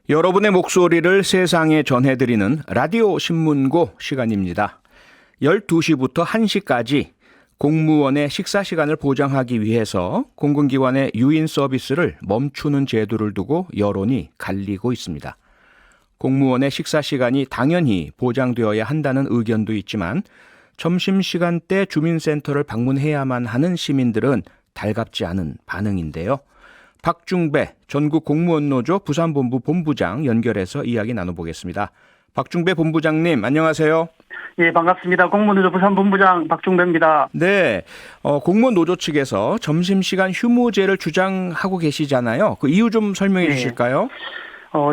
여러분의 목소리를 세상에 전해드리는 라디오 신문고 시간입니다. 12시부터 1시까지 공무원의 식사 시간을 보장하기 위해서 공공기관의 유인 서비스를 멈추는 제도를 두고 여론이 갈리고 있습니다. 공무원의 식사 시간이 당연히 보장되어야 한다는 의견도 있지만 점심시간 때 주민센터를 방문해야만 하는 시민들은 달갑지 않은 반응인데요. 박중배 전국공무원노조 부산본부 본부장 연결해서 이야기 나눠보겠습니다. 박중배 본부장님 안녕하세요. 예, 반갑습니다. 공무원노조 부산본부장 박중배입니다. 네, 공무원 노조 측에서 점심시간 휴무제를 주장하고 계시잖아요. 그 이유 좀 설명해 주실까요?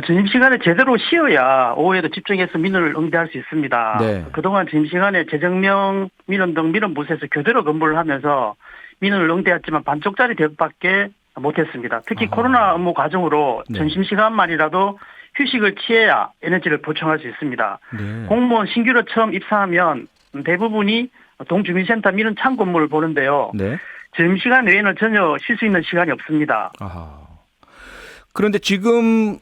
점심시간에 제대로 쉬어야 오후에도 집중해서 민원을 응대할 수 있습니다. 네. 그동안 점심시간에 재정명 민원 등 민원부서에서 교대로 근무를 하면서 민원을 응대했지만 반쪽짜리 대답밖에 못했습니다. 특히 코로나 업무 과정으로 네. 점심시간만이라도 휴식을 취해야 에너지를 보충할 수 있습니다. 네. 공무원 신규로 처음 입사하면 대부분이 동주민센터 민원 창구 업무를 보는데요. 네. 점심시간 외에는 전혀 쉴 수 있는 시간이 없습니다. 아하. 그런데 지금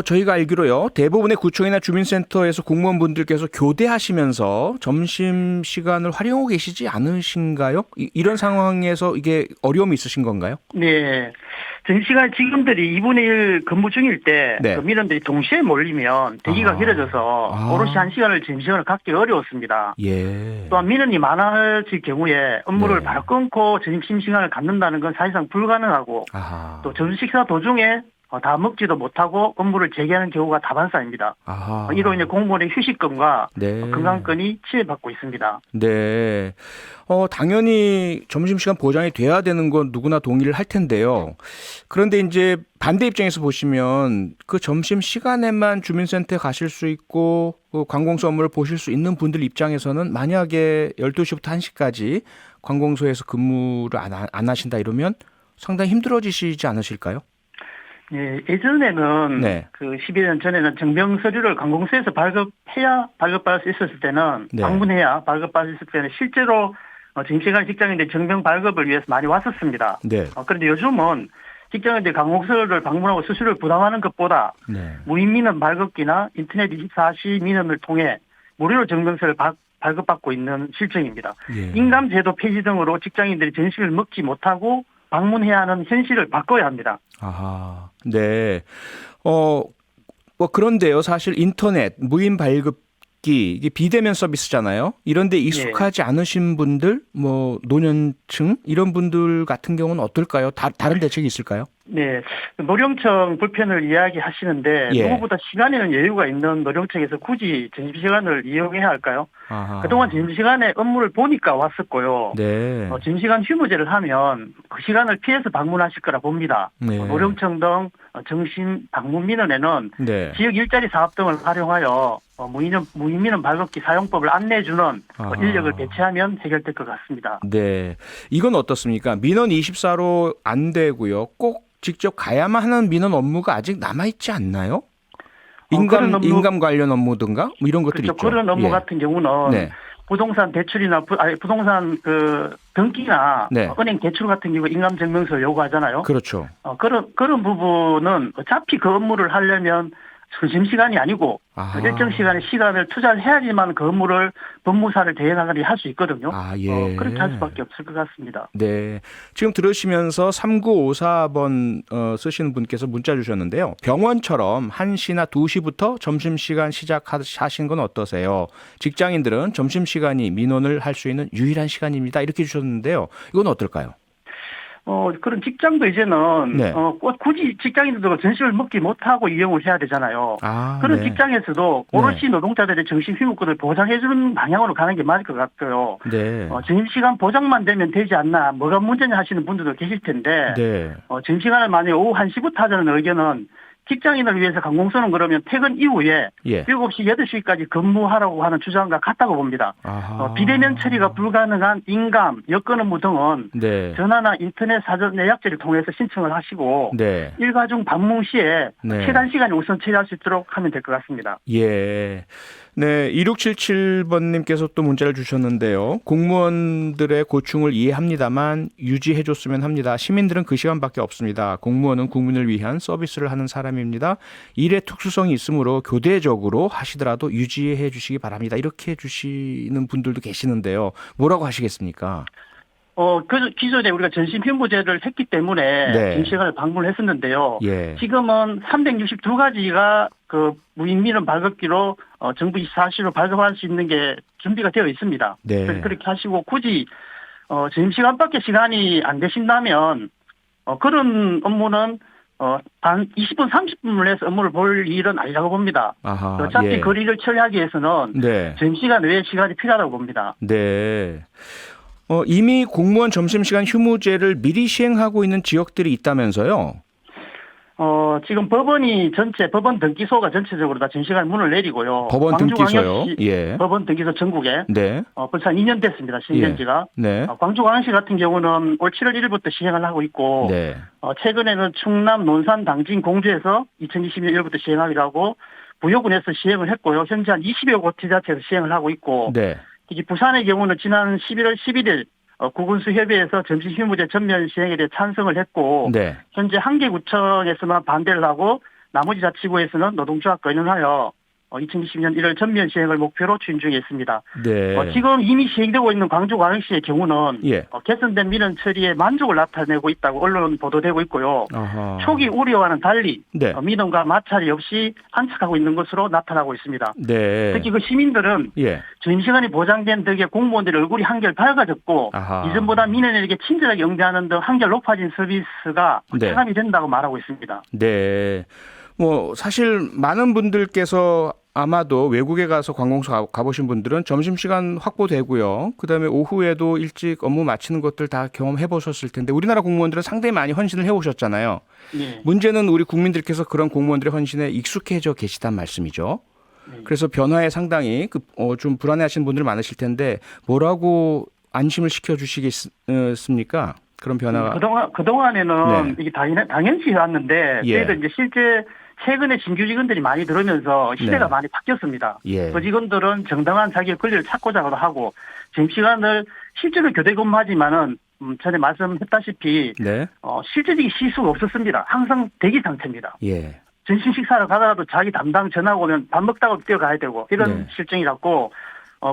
저희가 알기로요. 대부분의 구청이나 주민센터에서 공무원분들께서 교대하시면서 점심시간을 활용하고 계시지 않으신가요? 이런 상황에서 이게 어려움이 있으신 건가요? 네. 점심시간 직원들이 2분의 1 근무 중일 때 네. 그 민원들이 동시에 몰리면 대기가 길어져서 오롯이 1시간을 점심시간을 갖기 어려웠습니다. 예. 또한 민원이 많아질 경우에 업무를 네. 바로 끊고 점심시간을 갖는다는 건 사실상 불가능하고 아하. 또 점심식사 도중에 다 먹지도 못하고 업무를 재개하는 경우가 다반사입니다. 아하. 이로 인해 공무원의 휴식권과 네. 건강권이 침해받고 있습니다. 네. 당연히 점심시간 보장이 돼야 되는 건 누구나 동의를 할 텐데요. 그런데 이제 반대 입장에서 보시면 그 점심시간에만 주민센터에 가실 수 있고 그 관공서 업무를 보실 수 있는 분들 입장에서는 만약에 12시부터 1시까지 관공서에서 근무를 안 하신다 이러면 상당히 힘들어지시지 않으실까요? 예, 예전에는 네. 그 12년 전에는 증명 서류를 관공서에서 발급해야 발급받을 수 있었을 때는 네. 방문해야 발급받을 수 있을 때는 실제로 점심시간 직장인들 증명 발급을 위해서 많이 왔었습니다. 네. 그런데 요즘은 직장인들 관공서를 방문하고 수수료를 부담하는 것보다 네. 무인민원 발급기나 인터넷 24시 민원을 통해 무료로 증명서를 발급받고 있는 실정입니다. 예. 인감제도 폐지 등으로 직장인들이 점심을 먹지 못하고 방문해야 하는 현실을 바꿔야 합니다. 아하. 네. 그런데요. 사실 인터넷 무인 발급기 이게 비대면 서비스잖아요. 이런데 익숙하지 않으신 분들, 노년층 이런 분들 같은 경우는 어떨까요? 다른 대책이 있을까요? 네. 노령청 불편을 이야기하시는데 예. 누구보다 시간에는 여유가 있는 노령층에서 굳이 점심시간을 이용해야 할까요? 아하. 그동안 점심시간에 업무를 보니까 왔었고요. 네. 점심시간 휴무제를 하면 그 시간을 피해서 방문하실 거라 봅니다. 네. 노령청 등 정신 방문 민원에는 네. 지역 일자리 사업 등을 활용하여 무인민원 발급기 사용법을 안내해주는 아하. 인력을 배치하면 해결될 것 같습니다. 네. 이건 어떻습니까? 민원 24로 안 되고요. 꼭 직접 가야만 하는 민원 업무가 아직 남아있지 않나요? 인감 관련 업무든가 이런 것들 그렇죠. 있죠. 그런 업무 예. 같은 경우는 네. 부동산 대출이나 부동산 그 등기나 네. 은행 대출 같은 경우 인감증명서를 요구하잖아요. 그렇죠. 그런 부분은 어차피 그 업무를 하려면 점심시간이 아니고 아하. 일정 시간을 투자를 해야지만 그 업무를 법무사를 대행하거나 할 수 있거든요. 예. 그렇게 할 수밖에 없을 것 같습니다. 네. 지금 들으시면서 3954번 쓰시는 분께서 문자 주셨는데요. 병원처럼 1시나 2시부터 점심시간 시작하신 건 어떠세요? 직장인들은 점심시간이 민원을 할 수 있는 유일한 시간입니다. 이렇게 주셨는데요. 이건 어떨까요? 그런 직장도 이제는, 네. 굳이 직장인들도 점심을 먹지 못하고 이용을 해야 되잖아요. 그런 네. 직장에서도 오롯이 노동자들의 정신휴무권을 보장해주는 방향으로 가는 게 맞을 것 같고요. 네. 점심시간 보장만 되면 되지 않나, 뭐가 문제냐 하시는 분들도 계실 텐데, 네. 점심시간을 만약에 오후 1시부터 하자는 의견은 직장인을 위해서 관공서는 그러면 퇴근 이후에 예. 7시, 8시까지 근무하라고 하는 주장과 같다고 봅니다. 비대면 처리가 불가능한 인감, 여건 업무 등은 네. 전화나 인터넷 사전 예약제를 통해서 신청을 하시고 네. 일가중 방문 시에 네. 최단 시간에 우선 처리할 수 있도록 하면 될 것 같습니다. 예. 네, 2677번님께서 또 문자를 주셨는데요. 공무원들의 고충을 이해합니다만 유지해줬으면 합니다. 시민들은 그 시간밖에 없습니다. 공무원은 국민을 위한 서비스를 하는 사람이 사람입니다. 일의 특수성이 있으므로 교대적으로 하시더라도 유지해 주시기 바랍니다. 이렇게 해주시는 분들도 계시는데요. 뭐라고 하시겠습니까? 기존에 우리가 전신휴무제를 했기 때문에 네. 전시관을 방문을 했었는데요. 예. 지금은 362가지가 그 무인민원 발급기로 정부 24시로 발급할 수 있는 게 준비가 되어 있습니다. 네. 그래서 그렇게 하시고 굳이 점심시간밖에 시간이 안 되신다면 그런 업무는 한 20분 30분을 내서 업무를 볼 일은 아니라고 봅니다. 아하, 어차피 예. 거리를 처리하기 위해서는 네. 점심시간 외에 시간이 필요하다고 봅니다. 네. 이미 공무원 점심시간 휴무제를 미리 시행하고 있는 지역들이 있다면서요? 지금 법원 등기소가 전체적으로 다 점심시간 문을 내리고요. 법원 등기소요? 광주광역시 예. 법원 등기소 전국에 네. 벌써 한 2년 됐습니다. 시행된 지가. 네. 광주광역시 같은 경우는 올 7월 1일부터 시행을 하고 있고 네. 최근에는 충남, 논산, 당진, 공주에서 2020년 1월부터 시행하기로 하고 부여군에서 시행을 했고요. 현재 한 20여 곳 지자체에서 시행을 하고 있고 네. 특히 부산의 경우는 지난 11월 11일 구군수협의회에서 점심휴무제 전면 시행에 대해 찬성을 했고 네. 현재 한 개 구청에서만 반대를 하고 나머지 자치구에서는 노동조합과 의논하여 2020년 1월 전면 시행을 목표로 추진 중에 있습니다. 네. 지금 이미 시행되고 있는 광주광역시의 경우는 예. 개선된 민원 처리에 만족을 나타내고 있다고 언론 보도되고 있고요. 아하. 초기 우려와는 달리 네. 민원과 마찰이 없이 안착하고 있는 것으로 나타나고 있습니다. 네. 특히 그 시민들은 예. 점심시간이 보장된 덕에 공무원들의 얼굴이 한결 밝아졌고 아하. 이전보다 민원인에게 친절하게 응대하는 등 한결 높아진 서비스가 네. 체감이 된다고 말하고 있습니다. 네. 사실 많은 분들께서 아마도 외국에 가서 관공서 가보신 분들은 점심시간 확보되고요. 그다음에 오후에도 일찍 업무 마치는 것들 다 경험해 보셨을 텐데 우리나라 공무원들은 상당히 많이 헌신을 해오셨잖아요. 네. 문제는 우리 국민들께서 그런 공무원들의 헌신에 익숙해져 계시단 말씀이죠. 네. 그래서 변화에 상당히 좀 불안해하시는 분들 많으실 텐데 뭐라고 안심을 시켜주시겠습니까? 그런 변화가. 그동안에는 네. 이게 당연시 해왔는데 예. 저희들 이제 실제 최근에 신규 직원들이 많이 들어오면서 시대가 네. 많이 바뀌었습니다. 예. 그 직원들은 정당한 자기의 권리를 찾고자 하고 점심시간을 실제로 교대 근무하지만은 전에 말씀했다시피 네. 실제적인 실수가 없었습니다. 항상 대기 상태입니다. 예. 점심 식사를 가더라도 자기 담당 전화가 오면 밥 먹다가 뛰어가야 되고 이런 네. 실정이라고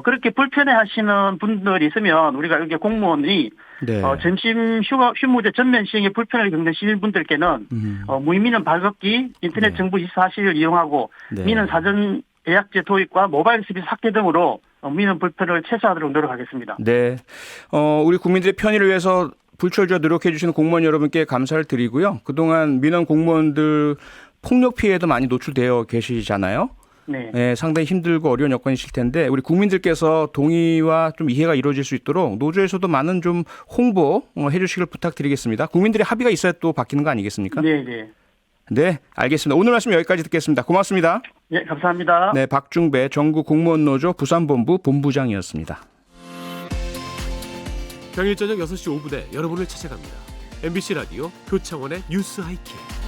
그렇게 불편해하시는 분들이 있으면 우리가 이렇게 공무원이 네. 점심 휴무제 전면 시행에 불편을 겪는 시민분들께는 무인민원 발급기, 인터넷 네. 정부 24시를 이용하고 네. 민원 사전 예약제 도입과 모바일 서비스 확대 등으로 민원 불편을 최소화하도록 노력하겠습니다. 네. 우리 국민들의 편의를 위해서 불철주야 노력해 주시는 공무원 여러분께 감사를 드리고요. 그동안 민원 공무원들 폭력 피해에도 많이 노출되어 계시잖아요. 네. 네, 상당히 힘들고 어려운 여건이실 텐데 우리 국민들께서 동의와 좀 이해가 이루어질 수 있도록 노조에서도 많은 좀 홍보 해주시길 부탁드리겠습니다. 국민들의 합의가 있어야 또 바뀌는 거 아니겠습니까? 네, 네. 네, 알겠습니다. 오늘 말씀 여기까지 듣겠습니다. 고맙습니다. 네, 감사합니다. 네, 박중배 전국공무원노조 부산본부 본부장이었습니다. 평일 저녁 6시 5분에 여러분을 찾아갑니다. MBC 라디오 교창원의 뉴스 하이킥.